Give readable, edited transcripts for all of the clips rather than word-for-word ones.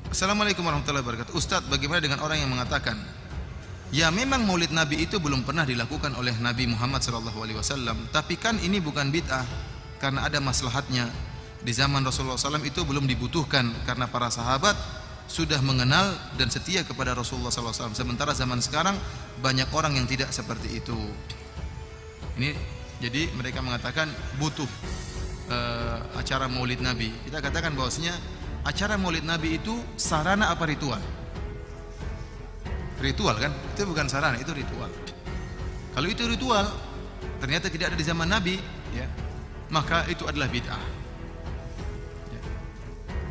Assalamualaikum warahmatullahi wabarakatuh. Ustadz, bagaimana dengan orang yang mengatakan, ya memang maulid Nabi itu belum pernah dilakukan oleh Nabi Muhammad SAW, tapi kan ini bukan bid'ah karena ada maslahatnya. Di zaman Rasulullah SAW itu belum dibutuhkan karena para sahabat sudah mengenal dan setia kepada Rasulullah SAW. Sementara zaman sekarang banyak orang yang tidak seperti itu. Ini jadi mereka mengatakan butuh acara maulid Nabi. Kita katakan bahwasanya acara maulid Nabi itu sarana apa ritual? Ritual kan? Itu bukan sarana, itu ritual. Kalau itu ritual ternyata tidak ada di zaman Nabi, ya, maka itu adalah bid'ah. Ya.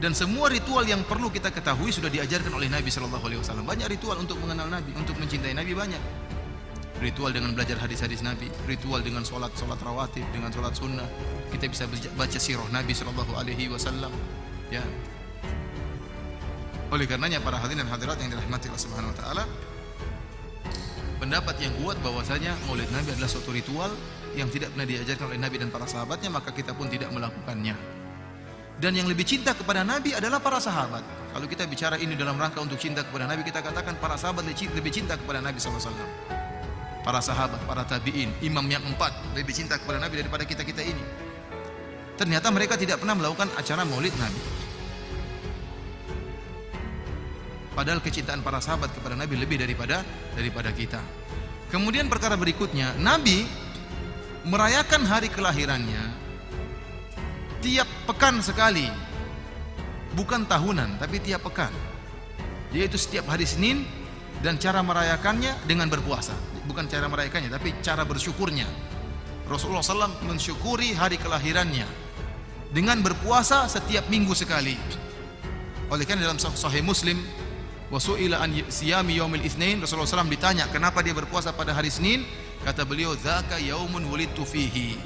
Dan semua ritual yang perlu kita ketahui sudah diajarkan oleh Nabi SAW. Banyak ritual untuk mengenal Nabi, untuk mencintai Nabi banyak. Ritual dengan belajar hadis-hadis Nabi, ritual dengan sholat rawatib, dengan sholat sunnah. Kita bisa baca sirah Nabi SAW. Ya. Oleh karenanya para hadirin dan hadirat yang dirahmati Allah Subhanahu wa taala, pendapat yang kuat bahwasanya maulid Nabi adalah suatu ritual yang tidak pernah diajarkan oleh Nabi dan para sahabatnya, maka kita pun tidak melakukannya. Dan yang lebih cinta kepada Nabi adalah para sahabat. Kalau kita bicara ini dalam rangka untuk cinta kepada Nabi, kita katakan para sahabat lebih cinta kepada Nabi SAW. Para sahabat, para tabi'in, imam yang 4 lebih cinta kepada Nabi daripada kita-kita ini. Ternyata mereka tidak pernah melakukan acara maulid Nabi. Padahal kecintaan para sahabat kepada Nabi lebih daripada kita. Kemudian perkara berikutnya, Nabi merayakan hari kelahirannya tiap pekan sekali. Bukan tahunan, tapi tiap pekan. Yaitu setiap hari Senin, dan cara merayakannya dengan berpuasa. Bukan cara merayakannya, tapi cara bersyukurnya. Rasulullah SAW mensyukuri hari kelahirannya dengan berpuasa setiap minggu sekali. Oleh karena dalam Sahih Muslim, wasu'ila an siyami yaumil itsnain, Rasulullah SAW ditanya kenapa dia berpuasa pada hari Senin, kata beliau, dzaka yaumun wulidtu fihi,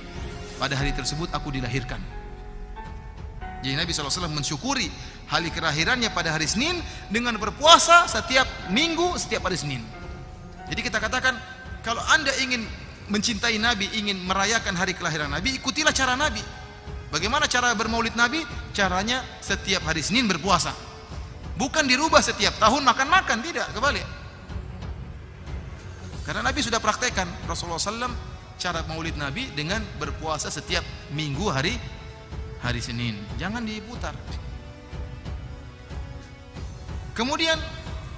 pada hari tersebut aku dilahirkan. Jadi Nabi SAW mensyukuri hari kelahirannya pada hari Senin dengan berpuasa setiap minggu, setiap hari Senin. Jadi kita katakan, kalau anda ingin mencintai Nabi, ingin merayakan hari kelahiran Nabi, ikutilah cara Nabi. Bagaimana cara bermaulid Nabi? Caranya setiap hari Senin berpuasa. Bukan dirubah setiap tahun makan-makan, tidak, kebalik. Karena Nabi sudah praktekkan, Rasulullah SAW cara maulid Nabi dengan berpuasa setiap minggu hari Senin. Jangan diputar. Kemudian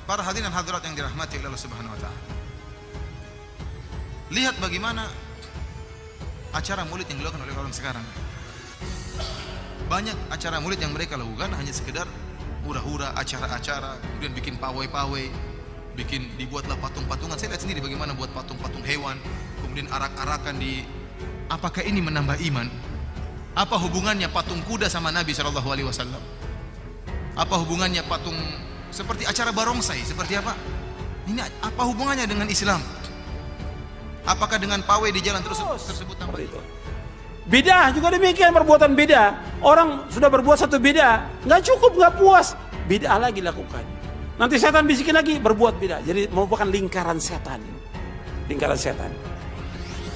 para hadirin dan hadirat yang dirahmati oleh Allah Subhanahu wa taala, lihat bagaimana acara maulid yang dilakukan oleh orang sekarang. Banyak acara maulid yang mereka lakukan hanya sekedar hura-hura, acara-acara, kemudian bikin pawai-pawai, dibuatlah patung-patungan. Saya lihat sendiri bagaimana buat patung-patung hewan, kemudian arak-arakan di. Apakah ini menambah iman? Apa hubungannya patung kuda sama Nabi SAW? Apa hubungannya patung seperti acara barongsai? Seperti apa? Ini apa hubungannya dengan Islam? Apakah dengan pawai di jalan tersebut tambah itu? Bid'ah juga demikian, perbuatan bid'ah. Orang sudah berbuat satu bid'ah, nggak cukup, nggak puas, bid'ah lagi lakukan. Nanti setan bisikin lagi, berbuat bid'ah. Jadi merupakan lingkaran setan. Lingkaran setan.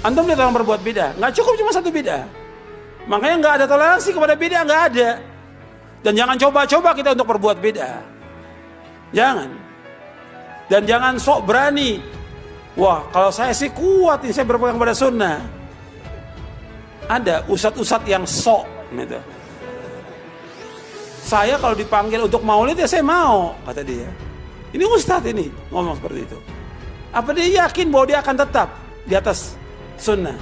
Antum lihat orang berbuat bid'ah, nggak cukup cuma satu bid'ah. Makanya nggak ada toleransi kepada bid'ah, nggak ada. Dan jangan coba-coba kita untuk berbuat bid'ah. Jangan. Dan jangan sok berani. Wah, kalau saya sih kuat, ini saya berpegang pada sunnah. Ada ustadz-ustadz yang sok gitu. Saya kalau dipanggil untuk maulid ya saya mau, kata dia. Ini ustadz ini ngomong seperti itu. Apa dia yakin bahwa dia akan tetap di atas sunnah?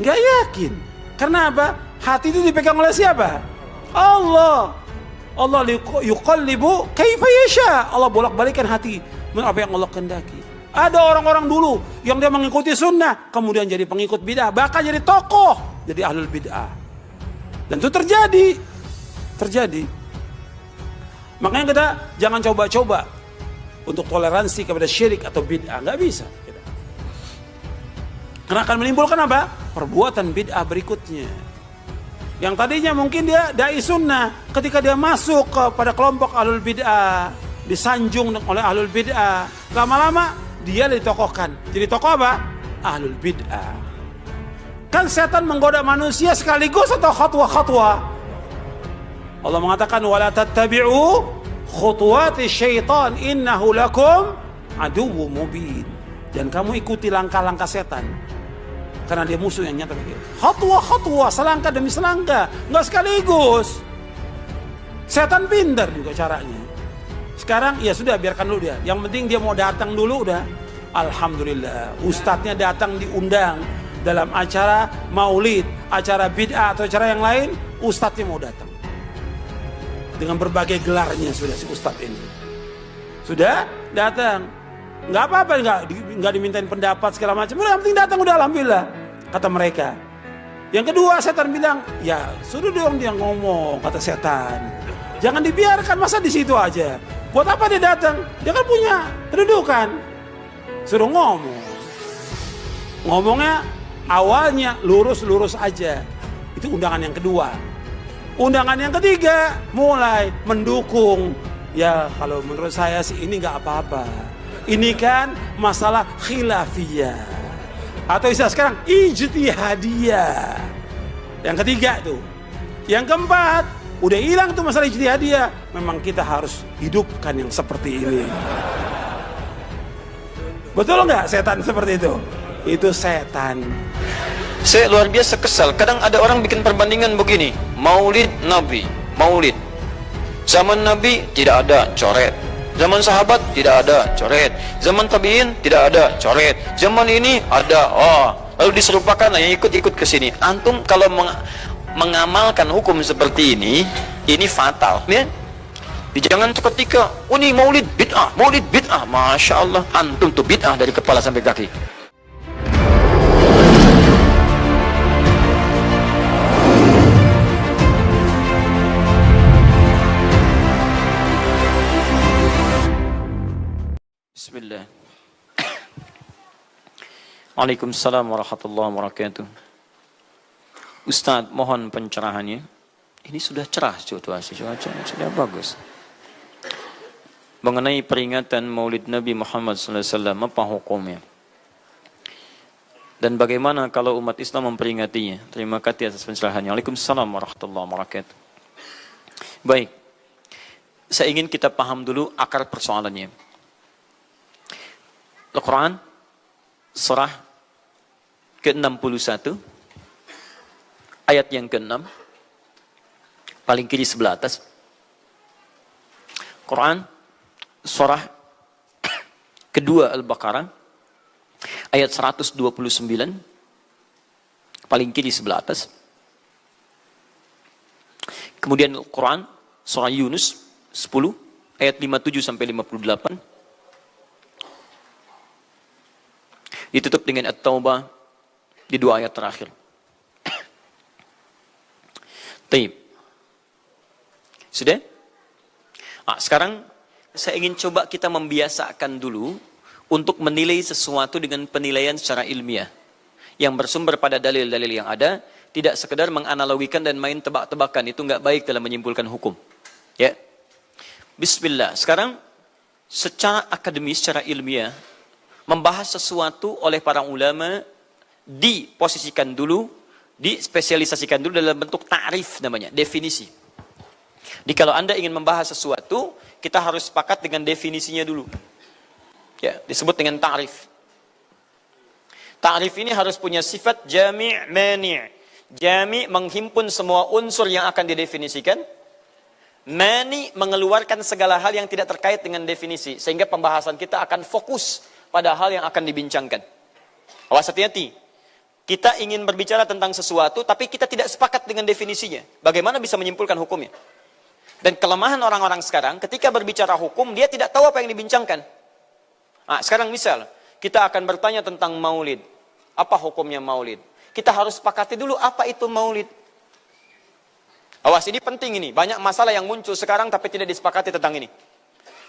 Nggak yakin. Karena apa? Hati itu dipegang oleh siapa? Allah. Allah yuqallibu kaifa yasha. Allah bolak-balikan hati menurut apa yang Allah kehendaki. Ada orang-orang dulu yang dia mengikuti sunnah, kemudian jadi pengikut bid'ah, bahkan jadi tokoh, jadi ahlul bid'ah. Dan itu terjadi. Makanya kita jangan coba-coba untuk toleransi kepada syirik atau bid'ah, nggak bisa. Karena akan menimbulkan apa? Perbuatan bid'ah berikutnya. Yang tadinya mungkin dia dai sunnah, ketika dia masuk kepada kelompok ahlul bid'ah, disanjung oleh ahlul bid'ah, lama-lama dia ditokohkan. Jadi tokoh apa? Ahlul bid'ah. Kan setan menggoda manusia sekaligus atau khatwa-khatwa. Allah mengatakan wala tattabi'u khutuwati syaitan innahu lakum aduwwum mubin. Dan kamu ikuti langkah-langkah setan, karena dia musuh yang nyata bagi kita. Khatwa, selangkah demi selangkah, nggak sekaligus. Setan pintar juga caranya. Sekarang ya sudah, biarkan dulu dia. Yang penting dia mau datang dulu udah. Alhamdulillah, ustadznya datang diundang dalam acara maulid, acara bid'ah atau acara yang lain, ustadznya mau datang. Dengan berbagai gelarnya sudah si ustadz ini. Sudah datang. Nggak apa-apa, nggak dimintain pendapat segala macam. Udah, yang penting datang udah, alhamdulillah, kata mereka. Yang kedua, setan bilang, ya suruh dong dia ngomong, kata setan. Jangan dibiarkan, masa di situ aja. Buat apa dia datang? Dia kan punya kedudukan. Suruh ngomong. Ngomongnya awalnya lurus-lurus aja. Itu undangan yang kedua. Undangan yang ketiga mulai mendukung. Ya kalau menurut saya sih ini nggak apa-apa. Ini kan masalah khilafiyah. Atau istilah sekarang ijtihadiyah. Yang ketiga tuh. Yang keempat, udah hilang tuh masalah ijtihadiyah. Memang kita harus hidupkan yang seperti ini. Betul nggak setan seperti itu? Itu setan. Saya luar biasa kesal. Kadang ada orang bikin perbandingan begini. Maulid Nabi, maulid. Zaman Nabi tidak ada coret. Zaman sahabat tidak ada coret. Zaman tabiin tidak ada coret. Zaman ini ada. Lalu diserupakan yang ikut-ikut ke sini. Antum kalau mengamalkan hukum seperti ini fatal. Ya? Jangan seketika, ini maulid bid'ah, maulid bid'ah. Masya Allah, antum tuh bid'ah dari kepala sampai kaki. Bismillah. Waalaikumsalam warahmatullahi wabarakatuh. Ustadz, mohon pencerahannya. Ini sudah cerah situasi, sudah bagus. Mengenai peringatan Maulid Nabi Muhammad SAW, apa hukumnya? Dan bagaimana kalau umat Islam memperingatinya? Terima kasih atas pencerahannya. Waalaikumsalam warahmatullahi wabarakatuh. Baik, saya ingin kita paham dulu akar persoalannya. Al-Quran surah ke-61 ayat yang ke-6 paling kiri sebelah atas. Quran surah kedua Al-Baqarah ayat 129 paling kiri sebelah atas. Kemudian Al-Quran surah Yunus 10 ayat 57 sampai 58. Ditutup dengan At-Taubah di dua ayat terakhir. Taib. Sudah? Sekarang saya ingin coba kita membiasakan dulu untuk menilai sesuatu dengan penilaian secara ilmiah yang bersumber pada dalil-dalil yang ada, tidak sekedar menganalogikan dan main tebak-tebakan. Itu nggak baik dalam menyimpulkan hukum. Ya. Bismillah. Sekarang secara akademis, secara ilmiah, membahas sesuatu oleh para ulama diposisikan dulu, dispesialisasikan dulu dalam bentuk ta'rif namanya, definisi. Jadi kalau Anda ingin membahas sesuatu, kita harus sepakat dengan definisinya dulu. Ya, disebut dengan ta'rif. Ta'rif ini harus punya sifat jami' mani'. Jami' menghimpun semua unsur yang akan didefinisikan. Mani' mengeluarkan segala hal yang tidak terkait dengan definisi, sehingga pembahasan kita akan fokus pada hal yang akan dibincangkan. Awas, hati-hati. Kita ingin berbicara tentang sesuatu, tapi kita tidak sepakat dengan definisinya. Bagaimana bisa menyimpulkan hukumnya? Dan kelemahan orang-orang sekarang, ketika berbicara hukum, dia tidak tahu apa yang dibincangkan. Sekarang misal, kita akan bertanya tentang maulid. Apa hukumnya maulid? Kita harus sepakati dulu apa itu maulid. Awas, ini penting ini. Banyak masalah yang muncul sekarang, tapi tidak disepakati tentang ini.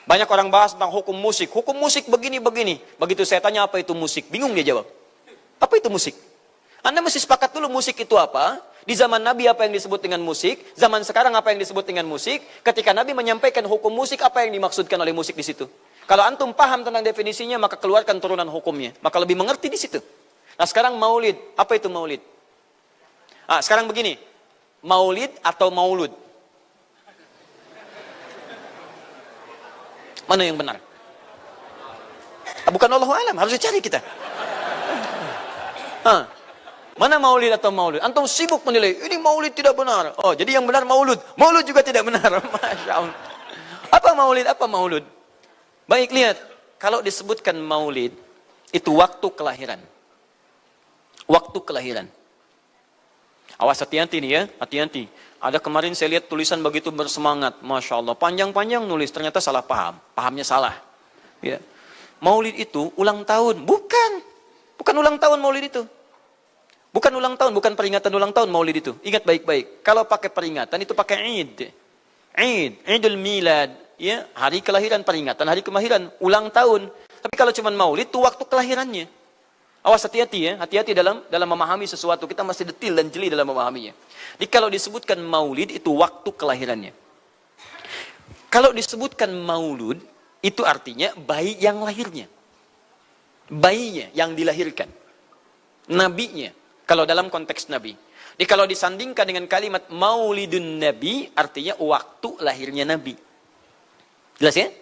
Banyak orang bahas tentang hukum musik. Hukum musik begini-begini. Begitu saya tanya apa itu musik, bingung dia jawab. Apa itu musik? Anda mesti sepakat dulu musik itu apa. Di zaman Nabi apa yang disebut dengan musik. Zaman sekarang apa yang disebut dengan musik. Ketika Nabi menyampaikan hukum musik, apa yang dimaksudkan oleh musik di situ. Kalau antum paham tentang definisinya, maka keluarkan turunan hukumnya. Maka lebih mengerti di situ. Nah sekarang maulid. Apa itu maulid? Sekarang begini. Maulid atau maulud? Mana yang benar? Bukan Allahu alam, harus dicari kita. Mana maulid atau maulud? Antum sibuk menilai, ini maulid tidak benar. Oh, jadi yang benar maulud. Maulud juga tidak benar. Masya Allah. Apa maulid? Apa maulud? Baik, lihat. Kalau disebutkan maulid, itu waktu kelahiran. Waktu kelahiran. Awas, hati-hati nih ya, hati-hati. Ada kemarin saya lihat tulisan begitu bersemangat. Masya Allah, panjang-panjang nulis, ternyata salah paham. Pahamnya salah. Ya. Maulid itu ulang tahun. Bukan. Bukan ulang tahun maulid itu. Bukan ulang tahun, bukan peringatan ulang tahun maulid itu. Ingat baik-baik. Kalau pakai peringatan itu pakai Id. Idul Milad, ya, hari kelahiran, peringatan hari kelahiran, ulang tahun. Tapi kalau cuma maulid itu waktu kelahirannya. Awas, hati-hati ya, hati-hati dalam memahami sesuatu. Kita masih detil dan jeli dalam memahaminya. Jadi kalau disebutkan maulid itu waktu kelahirannya. Kalau disebutkan maulud itu artinya bayi yang lahirnya. Bayinya yang dilahirkan. Nabinya. Kalau dalam konteks Nabi. Jadi kalau disandingkan dengan kalimat maulidun Nabi, artinya waktu lahirnya Nabi. Jelas ya?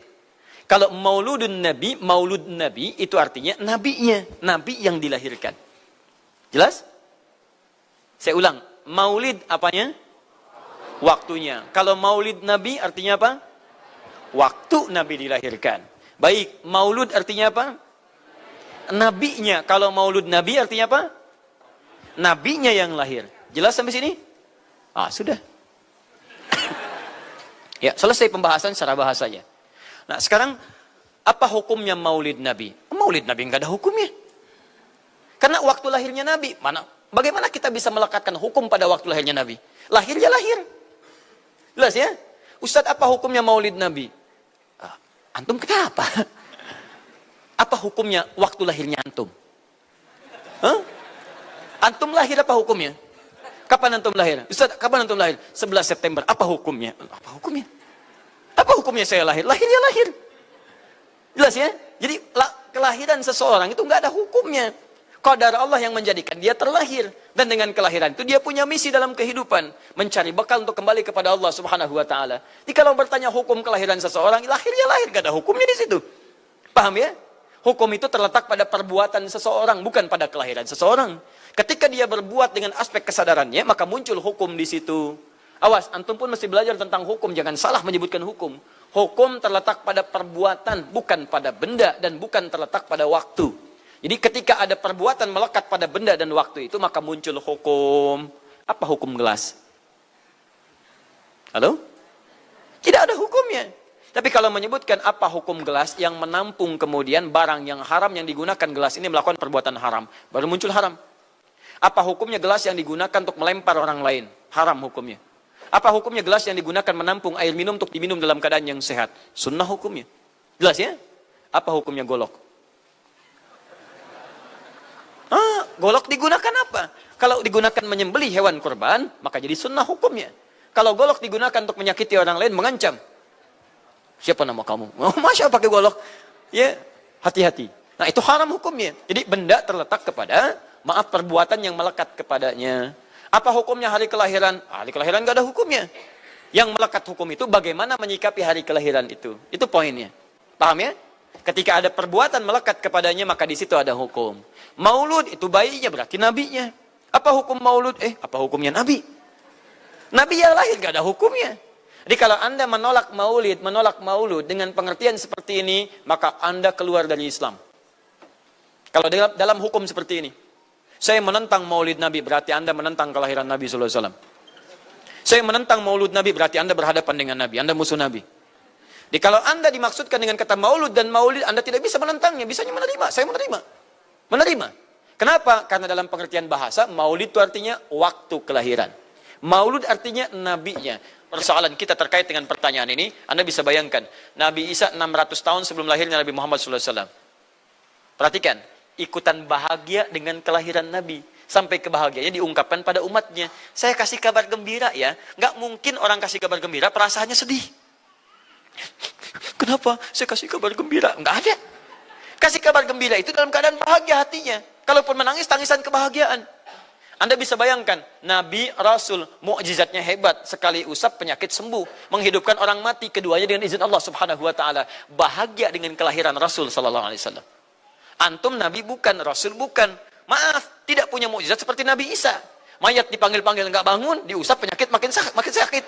Kalau mauludun Nabi, maulud Nabi, itu artinya nabinya. Nabi yang dilahirkan. Jelas? Saya ulang. Maulid apanya? Waktunya. Kalau maulid Nabi artinya apa? Waktu Nabi dilahirkan. Baik, maulud artinya apa? Nabinya. Kalau maulud Nabi artinya apa? Nabinya yang lahir. Jelas sampai sini? Sudah. Ya, selesai pembahasan secara bahasanya. Nah, sekarang apa hukumnya maulid Nabi? Maulid Nabi enggak ada hukumnya. Karena waktu lahirnya Nabi, bagaimana kita bisa melekatkan hukum pada waktu lahirnya Nabi? Lahir ya lahir. Jelas ya? Ustadz, apa hukumnya maulid Nabi? Antum kenapa? Apa hukumnya waktu lahirnya antum? Antum lahir apa hukumnya? Kapan antum lahir? Ustaz, kapan antum lahir? 11 September. Apa hukumnya? Apa hukumnya? Apa hukumnya saya lahir? Lahir ya lahir. Jelas ya? Jadi kelahiran seseorang itu nggak ada hukumnya. Qadar Allah yang menjadikan dia terlahir. Dan dengan kelahiran itu dia punya misi dalam kehidupan. Mencari bekal untuk kembali kepada Allah Subhanahu wa ta'ala. Jadi kalau bertanya hukum kelahiran seseorang, lahir ya lahir. Nggak ada hukumnya di situ. Paham ya? Hukum itu terletak pada perbuatan seseorang, bukan pada kelahiran seseorang. Ketika dia berbuat dengan aspek kesadarannya, maka muncul hukum di situ. Awas, antum pun mesti belajar tentang hukum. Jangan salah menyebutkan hukum. Hukum terletak pada perbuatan, bukan pada benda, dan bukan terletak pada waktu. Jadi ketika ada perbuatan melekat pada benda dan waktu itu, maka muncul hukum. Apa hukum gelas? Halo? Tidak ada hukumnya. Tapi kalau menyebutkan apa hukum gelas yang menampung kemudian barang yang haram yang digunakan gelas ini melakukan perbuatan haram, baru muncul haram. Apa hukumnya gelas yang digunakan untuk melempar orang lain? Haram hukumnya. Apa hukumnya gelas yang digunakan menampung air minum untuk diminum dalam keadaan yang sehat? Sunnah hukumnya. Jelas ya? Apa hukumnya golok? Golok digunakan apa? Kalau digunakan menyembelih hewan kurban, maka jadi sunnah hukumnya. Kalau golok digunakan untuk menyakiti orang lain, mengancam. Siapa nama kamu? Masya pakai golok. Ya, hati-hati. Nah, itu haram hukumnya. Jadi benda terletak kepada perbuatan yang melekat kepadanya. Apa hukumnya hari kelahiran? Hari kelahiran nggak ada hukumnya. Yang melekat hukum itu bagaimana menyikapi hari kelahiran itu. Itu poinnya. Paham ya? Ketika ada perbuatan melekat kepadanya, maka di situ ada hukum. Maulud itu bayinya, berarti nabinya. Apa hukum maulud? Apa hukumnya nabi? Nabi yang lahir nggak ada hukumnya. Jadi kalau Anda menolak maulud dengan pengertian seperti ini, maka Anda keluar dari Islam. Kalau dalam hukum seperti ini, saya menentang maulid Nabi, berarti Anda menentang kelahiran Nabi SAW. Saya menentang maulud Nabi, berarti Anda berhadapan dengan Nabi, Anda musuh Nabi. Jadi kalau Anda dimaksudkan dengan kata maulud dan maulid, Anda tidak bisa menentangnya, bisanya menerima. Saya menerima. Menerima. Kenapa? Karena dalam pengertian bahasa, maulid itu artinya waktu kelahiran. Maulud artinya nabinya. Persoalan kita terkait dengan pertanyaan ini, Anda bisa bayangkan, Nabi Isa 600 tahun sebelum lahirnya Nabi Muhammad SAW. Perhatikan, ikutan bahagia dengan kelahiran Nabi. Sampai kebahagiaannya diungkapkan pada umatnya. Saya kasih kabar gembira ya. Nggak mungkin orang kasih kabar gembira, perasaannya sedih. Kenapa? Saya kasih kabar gembira. Nggak ada. Kasih kabar gembira itu dalam keadaan bahagia hatinya. Kalaupun menangis, tangisan kebahagiaan. Anda bisa bayangkan, Nabi, Rasul, mukjizatnya hebat, sekali usap penyakit sembuh, menghidupkan orang mati, keduanya dengan izin Allah Subhanahu wa taala. Bahagia dengan kelahiran Rasul sallallahu alaihi wasallam. Antum Nabi bukan, Rasul bukan. Maaf, tidak punya mukjizat seperti Nabi Isa. Mayat dipanggil-panggil enggak bangun, diusap penyakit makin sakit.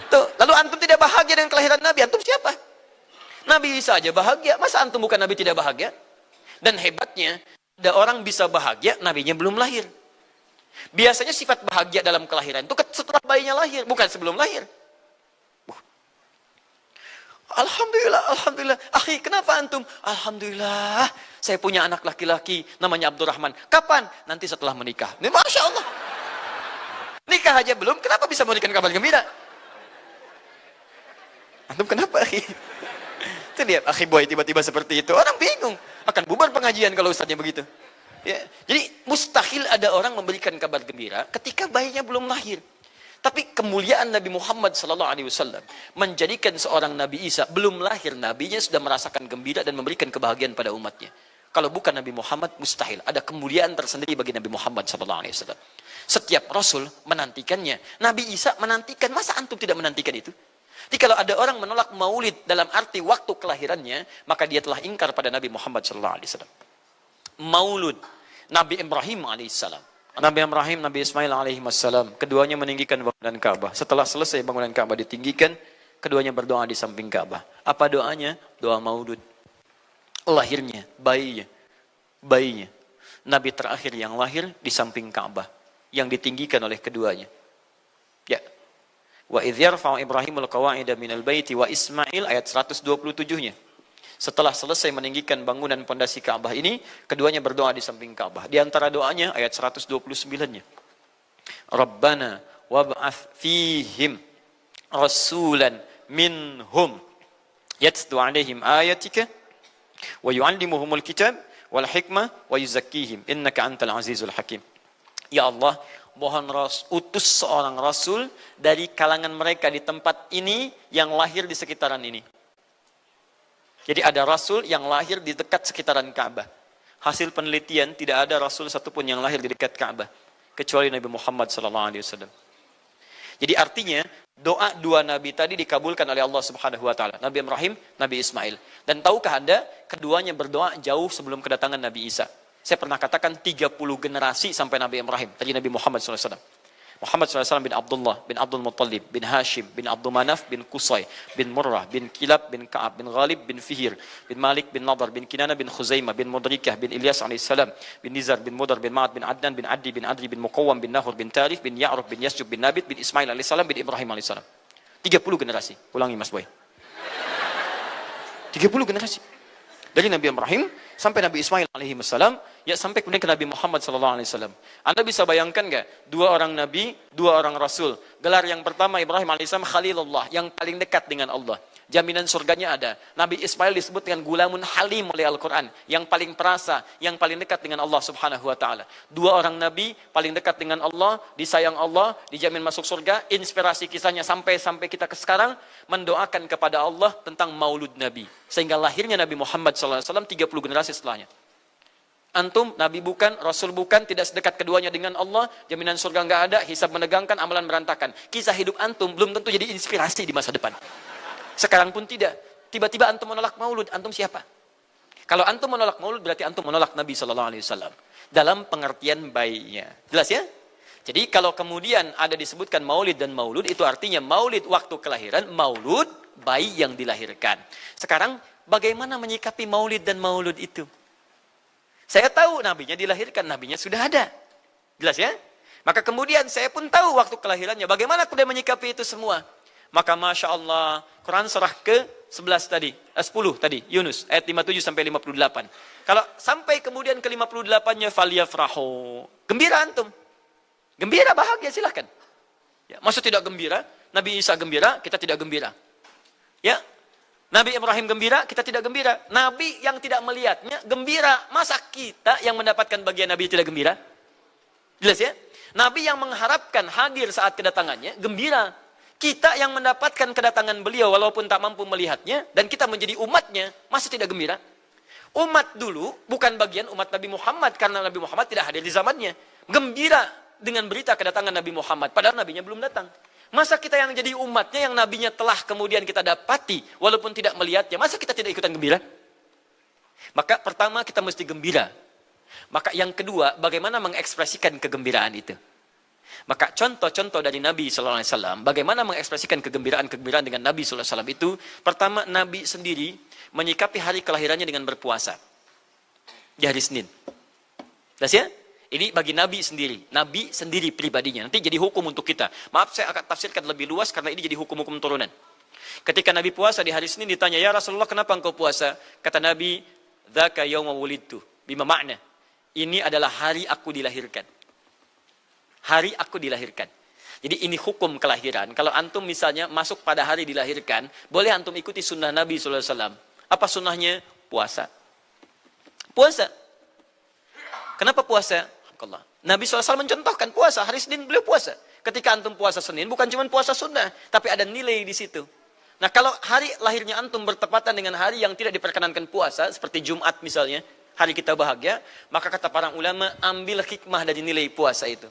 Tuh, lalu antum tidak bahagia dengan kelahiran Nabi, antum siapa? Nabi Isa aja bahagia, masa antum bukan Nabi tidak bahagia? Dan hebatnya, ada orang bisa bahagia, nabinya belum lahir. Biasanya sifat bahagia dalam kelahiran itu setelah bayinya lahir, bukan sebelum lahir. Alhamdulillah. Akhi, kenapa antum? Alhamdulillah, saya punya anak laki-laki, namanya Abdurrahman. Kapan? Nanti setelah menikah. Ini Masya Allah. Nikah aja belum, kenapa bisa memberikan kabar gembira? Antum kenapa, akhi? Itu dia, akhi boy tiba-tiba seperti itu. Orang bingung. Akan bubar pengajian kalau ustaznya begitu. Ya, jadi mustahil ada orang memberikan kabar gembira ketika bayinya belum lahir. Tapi kemuliaan Nabi Muhammad SAW menjadikan seorang Nabi Isa belum lahir, nabinya sudah merasakan gembira dan memberikan kebahagiaan pada umatnya. Kalau bukan Nabi Muhammad, mustahil. Ada kemuliaan tersendiri bagi Nabi Muhammad SAW. Setiap Rasul menantikannya. Nabi Isa menantikan. Masa antum tidak menantikan itu? Jadi kalau ada orang menolak maulid dalam arti waktu kelahirannya, maka dia telah ingkar pada Nabi Muhammad SAW. Maulud Nabi Ibrahim alaihissalam, Nabi Ibrahim, Nabi Ismail alaihissalam, keduanya meninggikan bangunan Ka'bah. Setelah selesai bangunan Ka'bah ditinggikan, keduanya berdoa di samping Ka'bah. Apa doanya? Doa maulud. Lahirnya, bayinya. Nabi terakhir yang lahir di samping Ka'bah, yang ditinggikan oleh keduanya. Ya. Wa idh yarfa'u Ibrahimul qawa'ida minal baiti wa Ismail, ayat 127-nya. Setelah selesai meninggikan bangunan pondasi Ka'bah ini, keduanya berdoa di samping Ka'bah. Di antara doanya ayat 129-nya. Rabbana wab'ath fihim rasulan minhum yatlu 'alaihim ayatika wa yu'allimuhumul kitab wal hikmah wa yuzakkihim innaka antal azizul hakim. Ya Allah, mohon utus seorang rasul dari kalangan mereka di tempat ini yang lahir di sekitaran ini. Jadi ada rasul yang lahir di dekat sekitaran Ka'bah. Hasil penelitian tidak ada rasul satupun yang lahir di dekat Ka'bah kecuali Nabi Muhammad SAW. Jadi artinya doa dua nabi tadi dikabulkan oleh Allah Subhanahu wa taala. Nabi Ibrahim, Nabi Ismail. Dan tahukah Anda, keduanya berdoa jauh sebelum kedatangan Nabi Isa. Saya pernah katakan 30 generasi sampai Nabi Ibrahim, tadi Nabi Muhammad SAW. Muhammad SAW bin Abdullah, bin Abdul Muttalib, bin Hashim, bin Abdul Manaf, bin Qusay, bin Murrah, bin Kilab, bin Ka'ab, bin Ghalib, bin Fihir, bin Malik, bin Nadar, bin Kinana, bin Khuzaimah, bin Mudrikah, bin Ilyas AS, bin Nizar, bin Mudar, bin Ma'ad, bin Adnan, bin Addi, bin Adri, bin Muqawwam, bin Nahur, bin Tarif, bin Ya'ruf, bin Yasjub, bin Nabit, bin Ismail AS, bin Ibrahim AS. 30 generasi. Ulangi Mas Boy. 30 generasi. Dari Nabi Ibrahim sampai Nabi Ismail alaihissalam, ya sampai kemudian ke Nabi Muhammad sallallahu alaihi wasallam. Anda bisa bayangkan enggak? Dua orang nabi, dua orang rasul. Gelar yang pertama Ibrahim alaihissalam Khalilullah, yang paling dekat dengan Allah. Jaminan surganya ada. Nabi Ismail disebut dengan gulamun halim oleh Al-Quran, yang paling perasa, yang paling dekat dengan Allah Subhanahu wa taala. Dua orang nabi paling dekat dengan Allah, disayang Allah, dijamin masuk surga. Inspirasi kisahnya sampai kita ke sekarang mendoakan kepada Allah tentang maulud Nabi, sehingga lahirnya Nabi Muhammad SAW 30 generasi setelahnya. Antum, Nabi bukan, Rasul bukan, tidak sedekat keduanya dengan Allah, jaminan surga nggak ada, hisab menegangkan, amalan berantakan. Kisah hidup antum belum tentu jadi inspirasi di masa depan. Sekarang pun tidak. Tiba-tiba antum menolak maulud, antum siapa? Kalau antum menolak maulud berarti antum menolak Nabi SAW dalam pengertian baiknya. Jelas ya? Jadi kalau kemudian ada disebutkan maulid dan maulud, itu artinya maulid waktu kelahiran, maulud bayi yang dilahirkan. Sekarang bagaimana menyikapi maulid dan maulud itu? Saya tahu nabinya dilahirkan, nabinya sudah ada. Jelas ya? Maka kemudian saya pun tahu waktu kelahirannya. Bagaimana kemudian menyikapi itu semua? Maka Masya Allah, Quran surah ke-11 tadi, 10 tadi, Yunus, ayat 57 sampai 58. Kalau sampai kemudian ke 58-nya, faliyafrahu. Gembira antum. Gembira, bahagia, silahkan. Ya, maksud tidak gembira, Nabi Isa gembira, kita tidak gembira. Ya, Nabi Ibrahim gembira, kita tidak gembira. Nabi yang tidak melihatnya gembira. Masa kita yang mendapatkan bagian Nabi tidak gembira? Jelas ya? Nabi yang mengharapkan hadir saat kedatangannya, gembira. Kita yang mendapatkan kedatangan beliau walaupun tak mampu melihatnya, dan kita menjadi umatnya, masa tidak gembira? Umat dulu bukan bagian umat Nabi Muhammad, karena Nabi Muhammad tidak hadir di zamannya. Gembira dengan berita kedatangan Nabi Muhammad, padahal nabinya belum datang. Masa kita yang jadi umatnya, yang nabinya telah kemudian kita dapati, walaupun tidak melihatnya, masa kita tidak ikutan gembira? Maka pertama kita mesti gembira. Maka yang kedua, bagaimana mengekspresikan kegembiraan itu? Maka contoh-contoh dari Nabi SAW, bagaimana mengekspresikan kegembiraan dengan Nabi SAW itu, pertama Nabi sendiri menyikapi hari kelahirannya dengan berpuasa. Di hari Senin. Jelas ya? Ini bagi Nabi sendiri pribadinya. Nanti jadi hukum untuk kita. Maaf, saya akan tafsirkan lebih luas karena ini jadi hukum-hukum turunan. Ketika Nabi puasa di hari Senin ditanya, ya Rasulullah kenapa engkau puasa? Kata Nabi, dzaka yauma wulidtu. Bima makna? Ini adalah hari aku dilahirkan. Hari aku dilahirkan. Jadi ini hukum kelahiran. Kalau antum misalnya masuk pada hari dilahirkan, boleh antum ikuti sunnah Nabi SAW. Apa sunnahnya? Puasa. Puasa. Kenapa puasa? Nabi SAW mencontohkan puasa. Hari Senin beliau puasa. Ketika antum puasa Senin, bukan cuma puasa sunnah, tapi ada nilai di situ. Nah, kalau hari lahirnya antum bertepatan dengan hari yang tidak diperkenankan puasa, seperti Jumat misalnya, hari kita bahagia, maka kata para ulama, ambil hikmah dari nilai puasa itu.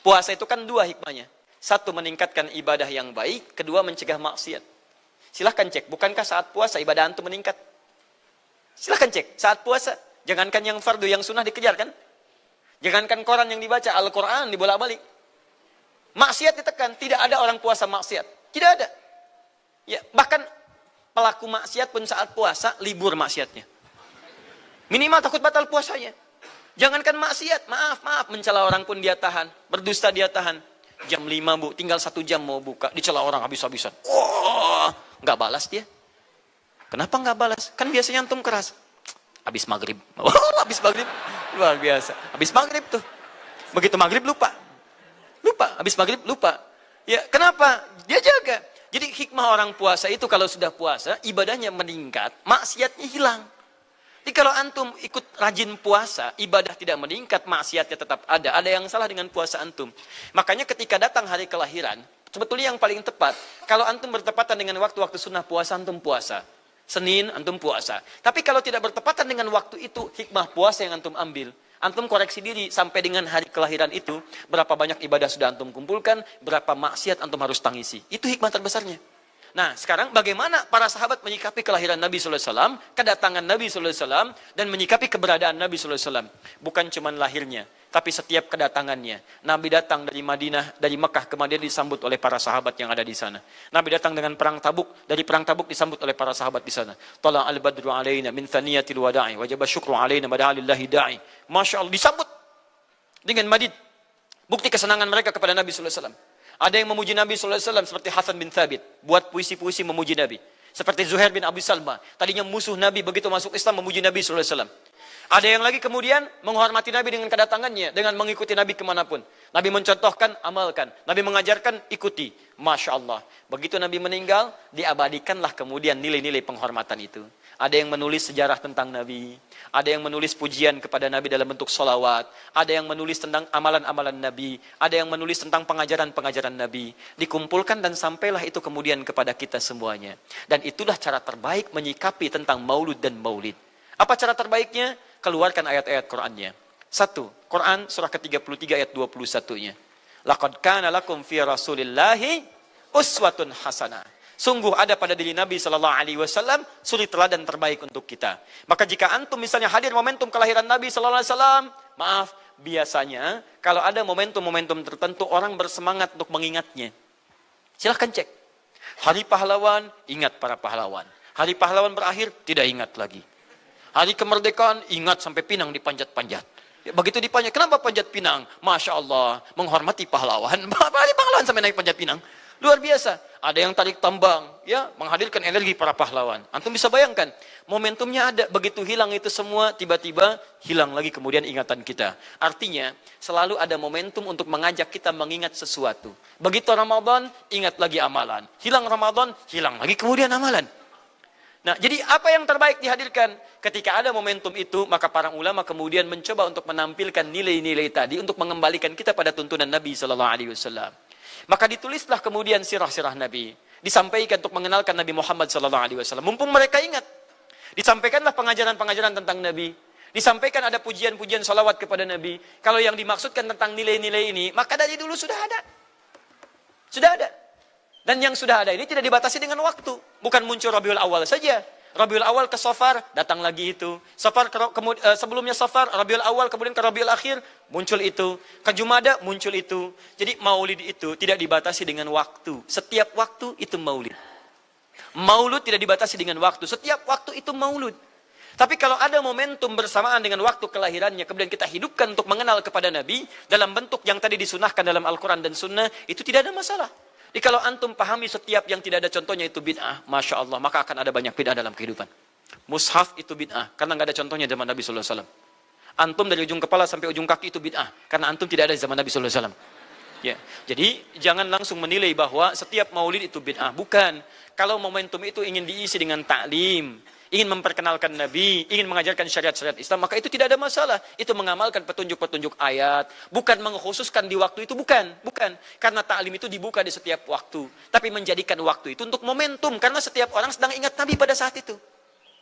Puasa itu kan dua hikmahnya. Satu, meningkatkan ibadah yang baik. Kedua, mencegah maksiat. Silahkan cek, bukankah saat puasa ibadah antum meningkat? Silahkan cek, saat puasa. Jangankan yang fardu, yang sunnah dikejar kan? Jangankan koran yang dibaca, Al-Quran dibolak-balik. Maksiat ditekan, tidak ada orang puasa maksiat. Tidak ada. Ya, bahkan pelaku maksiat pun saat puasa, libur maksiatnya. Minimal takut batal puasanya. Jangankan maksiat, maaf, mencela orang pun dia tahan. Berdusta dia tahan. Jam 5 bu, tinggal 1 jam mau buka. Dicela orang habis-habisan. Oh, nggak balas dia. Kenapa nggak balas? Kan biasanya antum keras. Habis maghrib. Oh, habis maghrib. Luar biasa. Habis maghrib tuh. Begitu maghrib lupa. Habis maghrib lupa. Ya, kenapa? Dia jaga. Jadi hikmah orang puasa itu kalau sudah puasa, ibadahnya meningkat, maksiatnya hilang. Jadi kalau antum ikut rajin puasa, ibadah tidak meningkat, maksiatnya tetap ada. Ada yang salah dengan puasa antum. Makanya ketika datang hari kelahiran, sebetulnya yang paling tepat, kalau antum bertepatan dengan waktu-waktu sunnah puasa, antum puasa. Senin, antum puasa. Tapi kalau tidak bertepatan dengan waktu itu, hikmah puasa yang antum ambil. Antum koreksi diri sampai dengan hari kelahiran itu, berapa banyak ibadah sudah antum kumpulkan, berapa maksiat antum harus tangisi. Itu hikmah terbesarnya. Nah, sekarang bagaimana para sahabat menyikapi kelahiran Nabi SAW, kedatangan Nabi SAW, dan menyikapi keberadaan Nabi SAW. Bukan cuma lahirnya, tapi setiap kedatangannya. Nabi datang dari Madinah, dari Mekah ke Madinah disambut oleh para sahabat yang ada di sana. Nabi datang dengan perang Tabuk, dari perang Tabuk disambut oleh para sahabat di sana. Tala al-badru alaina min thaniyatil wada'i, wajaba syukru alaina bada'alillahi da'i. Masya Allah, disambut dengan madid. Bukti kesenangan mereka kepada Nabi SAW. Ada yang memuji Nabi SAW seperti Hasan bin Thabit. Buat puisi-puisi memuji Nabi. Seperti Zuhair bin Abi Salma. Tadinya musuh Nabi, begitu masuk Islam memuji Nabi SAW. Ada yang lagi kemudian menghormati Nabi dengan kedatangannya. Dengan mengikuti Nabi kemanapun. Nabi mencontohkan, amalkan. Nabi mengajarkan, ikuti. Masya Allah. Begitu Nabi meninggal, diabadikanlah kemudian nilai-nilai penghormatan itu. Ada yang menulis sejarah tentang Nabi. Ada yang menulis pujian kepada Nabi dalam bentuk sholawat. Ada yang menulis tentang amalan-amalan Nabi. Ada yang menulis tentang pengajaran-pengajaran Nabi. Dikumpulkan dan sampailah itu kemudian kepada kita semuanya. Dan itulah cara terbaik menyikapi tentang maulud dan maulid. Apa cara terbaiknya? Keluarkan ayat-ayat Qur'annya. 1. Quran surah ke-33 ayat 21-nya. Laqad kana lakum fi Rasulillahi uswatun hasanah. Sungguh ada pada diri Nabi SAW suri teladan terbaik untuk kita. Maka jika antum misalnya hadir momentum kelahiran Nabi SAW, maaf, biasanya kalau ada momentum-momentum tertentu orang bersemangat untuk mengingatnya. Silahkan cek. Hari pahlawan, ingat para pahlawan. Hari pahlawan berakhir, tidak ingat lagi. Hari kemerdekaan, ingat sampai pinang dipanjat-panjat. Begitu dipanjat, kenapa panjat pinang? Masya Allah, menghormati pahlawan. Hari pahlawan sampai naik panjat pinang. Luar biasa. Ada yang tarik tambang, ya, menghadirkan energi para pahlawan. Antum bisa bayangkan, momentumnya ada, begitu hilang itu semua, tiba-tiba hilang lagi kemudian ingatan kita. Artinya, selalu ada momentum untuk mengajak kita mengingat sesuatu. Begitu Ramadan, ingat lagi amalan. Hilang Ramadan, hilang lagi kemudian amalan. Nah, jadi apa yang terbaik dihadirkan? Ketika ada momentum itu, maka para ulama kemudian mencoba untuk menampilkan nilai-nilai tadi untuk mengembalikan kita pada tuntunan Nabi SAW. Maka ditulislah kemudian sirah-sirah Nabi. Disampaikan untuk mengenalkan Nabi Muhammad SAW. Mumpung mereka ingat. Disampaikanlah pengajaran-pengajaran tentang Nabi. Disampaikan ada pujian-pujian salawat kepada Nabi. Kalau yang dimaksudkan tentang nilai-nilai ini, maka dari dulu sudah ada. Sudah ada. Dan yang sudah ada ini tidak dibatasi dengan waktu. Bukan muncul Rabiul Awal saja. Rabiul Awal ke Safar, datang lagi itu. Safar sebelumnya Safar, Rabiul Awal, kemudian ke Rabiul Akhir, muncul itu. Ke Jumada, muncul itu. Jadi maulid itu tidak dibatasi dengan waktu. Setiap waktu itu maulid. Maulud tidak dibatasi dengan waktu. Setiap waktu itu maulud. Tapi kalau ada momentum bersamaan dengan waktu kelahirannya, kemudian kita hidupkan untuk mengenal kepada Nabi, dalam bentuk yang tadi disunahkan dalam Al-Quran dan Sunnah, itu tidak ada masalah. Jadi kalau antum pahami setiap yang tidak ada contohnya itu bid'ah, Masya Allah, maka akan ada banyak bid'ah dalam kehidupan. Mushaf itu bid'ah, karena nggak ada contohnya zaman Nabi SAW. Antum dari ujung kepala sampai ujung kaki itu bid'ah, karena antum tidak ada di zaman Nabi SAW. Ya, jadi jangan langsung menilai bahwa setiap maulid itu bid'ah. Bukan. Kalau momentum itu ingin diisi dengan ta'lim, ingin memperkenalkan Nabi, ingin mengajarkan syariat-syariat Islam, maka itu tidak ada masalah. Itu mengamalkan petunjuk-petunjuk ayat, bukan mengkhususkan di waktu itu, bukan. Karena ta'lim itu dibuka di setiap waktu. Tapi menjadikan waktu itu untuk momentum, karena setiap orang sedang ingat Nabi pada saat itu.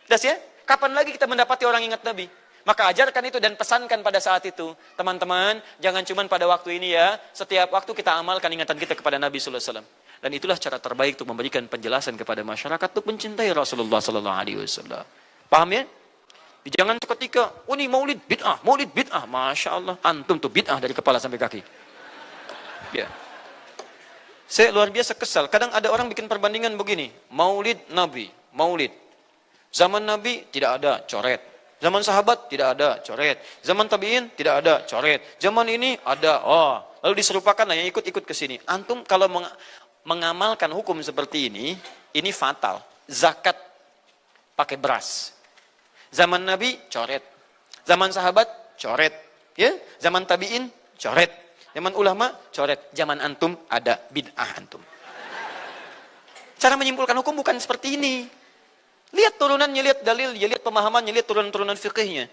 Das ya? Kapan lagi kita mendapati orang ingat Nabi? Maka ajarkan itu dan pesankan pada saat itu. Teman-teman, jangan cuma pada waktu ini ya, setiap waktu kita amalkan ingatan kita kepada Nabi sallallahu alaihi wasallam. Dan itulah cara terbaik untuk memberikan penjelasan kepada masyarakat untuk mencintai Rasulullah sallallahu alaihi wasallam. Paham ya? Jangan seketika, oh ini maulid bid'ah, Masya Allah. Antum tuh bid'ah dari kepala sampai kaki. Ya. Saya luar biasa kesal. Kadang ada orang bikin perbandingan begini. Maulid Nabi, maulid. Zaman Nabi tidak ada coret. Zaman sahabat tidak ada coret. Zaman tabi'in tidak ada coret. Zaman ini ada. Oh, lalu diserupakan yang ikut-ikut ke sini. Antum kalau mengamalkan hukum seperti ini fatal. Zakat pakai beras. Zaman Nabi coret. Zaman sahabat coret. Ya, zaman tabi'in coret. Zaman ulama coret. Zaman antum ada bid'ah antum. Cara menyimpulkan hukum bukan seperti ini. Lihat turunannya, lihat dalilnya, lihat pemahamannya, lihat turunan-turunan fikihnya.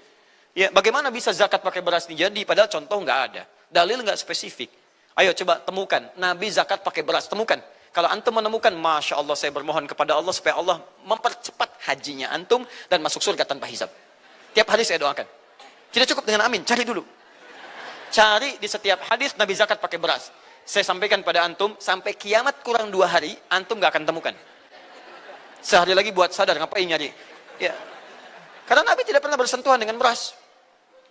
Ya, bagaimana bisa zakat pakai beras ini jadi? Padahal contoh nggak ada, dalil nggak spesifik. Ayo coba temukan, Nabi zakat pakai beras, temukan. Kalau antum menemukan, Masya Allah, saya bermohon kepada Allah supaya Allah mempercepat hajinya antum dan masuk surga tanpa hisab. Tiap hari saya doakan. Tidak cukup dengan amin, cari dulu. Cari di setiap hadis Nabi zakat pakai beras. Saya sampaikan pada antum, sampai kiamat kurang 2 hari, antum nggak akan temukan. Sehari lagi buat sadar, ngapain nyari? Ya. Karena Nabi tidak pernah bersentuhan dengan beras.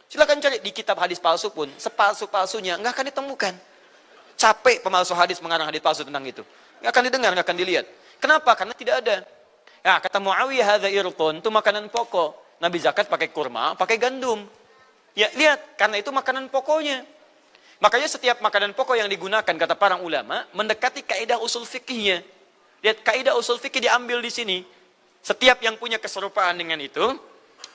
Silakan cari di kitab hadis palsu pun, sepalsu-palsunya nggak akan ditemukan. Capek pemalsu hadis mengarang hadis palsu tentang itu. Nggak akan didengar, nggak akan dilihat. Kenapa? Karena tidak ada. Ya, kata Muawiyah, hadza irqun, itu makanan pokok. Nabi zakat pakai kurma, pakai gandum. Ya, lihat, karena itu makanan pokoknya. Makanya setiap makanan pokok yang digunakan, kata para ulama, mendekati kaidah usul fikihnya. Lihat, kaidah usul fikih diambil di sini. Setiap yang punya keserupaan dengan itu,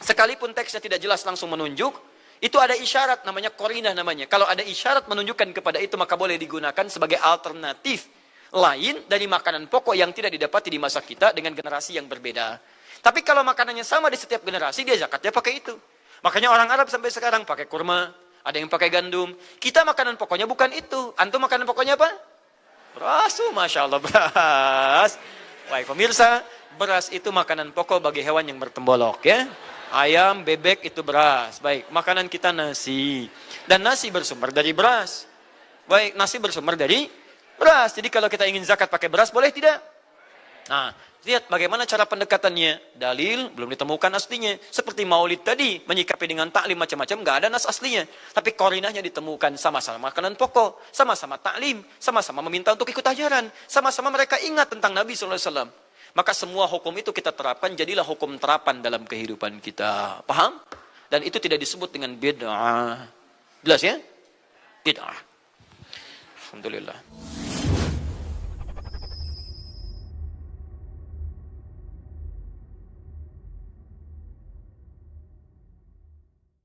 sekalipun teksnya tidak jelas langsung menunjuk, itu ada isyarat, namanya qarinah namanya. Kalau ada isyarat menunjukkan kepada itu, maka boleh digunakan sebagai alternatif lain dari makanan pokok yang tidak didapati di masa kita dengan generasi yang berbeda. Tapi kalau makanannya sama di setiap generasi, dia zakatnya pakai itu. Makanya orang Arab sampai sekarang pakai kurma, ada yang pakai gandum. Kita makanan pokoknya bukan itu. Antum makanan pokoknya apa? Beras, Masya Allah, beras. Baik pemirsa, beras itu makanan pokok bagi hewan yang bertembolok ya. Ayam, bebek itu beras. Baik, makanan kita nasi. Dan nasi bersumber dari beras. Baik, nasi bersumber dari beras. Jadi kalau kita ingin zakat pakai beras, boleh tidak? Nah, lihat bagaimana cara pendekatannya. Dalil belum ditemukan aslinya. Seperti maulid tadi, menyikapi dengan taklim macam-macam, nggak ada nas aslinya. Tapi qarinahnya ditemukan, sama-sama makanan pokok, sama-sama taklim, sama-sama meminta untuk ikut ajaran, sama-sama mereka ingat tentang Nabi SAW. Maka semua hukum itu kita terapkan, jadilah hukum terapan dalam kehidupan kita. Paham? Dan itu tidak disebut dengan bid'ah. Jelas ya? Bid'ah. Alhamdulillah.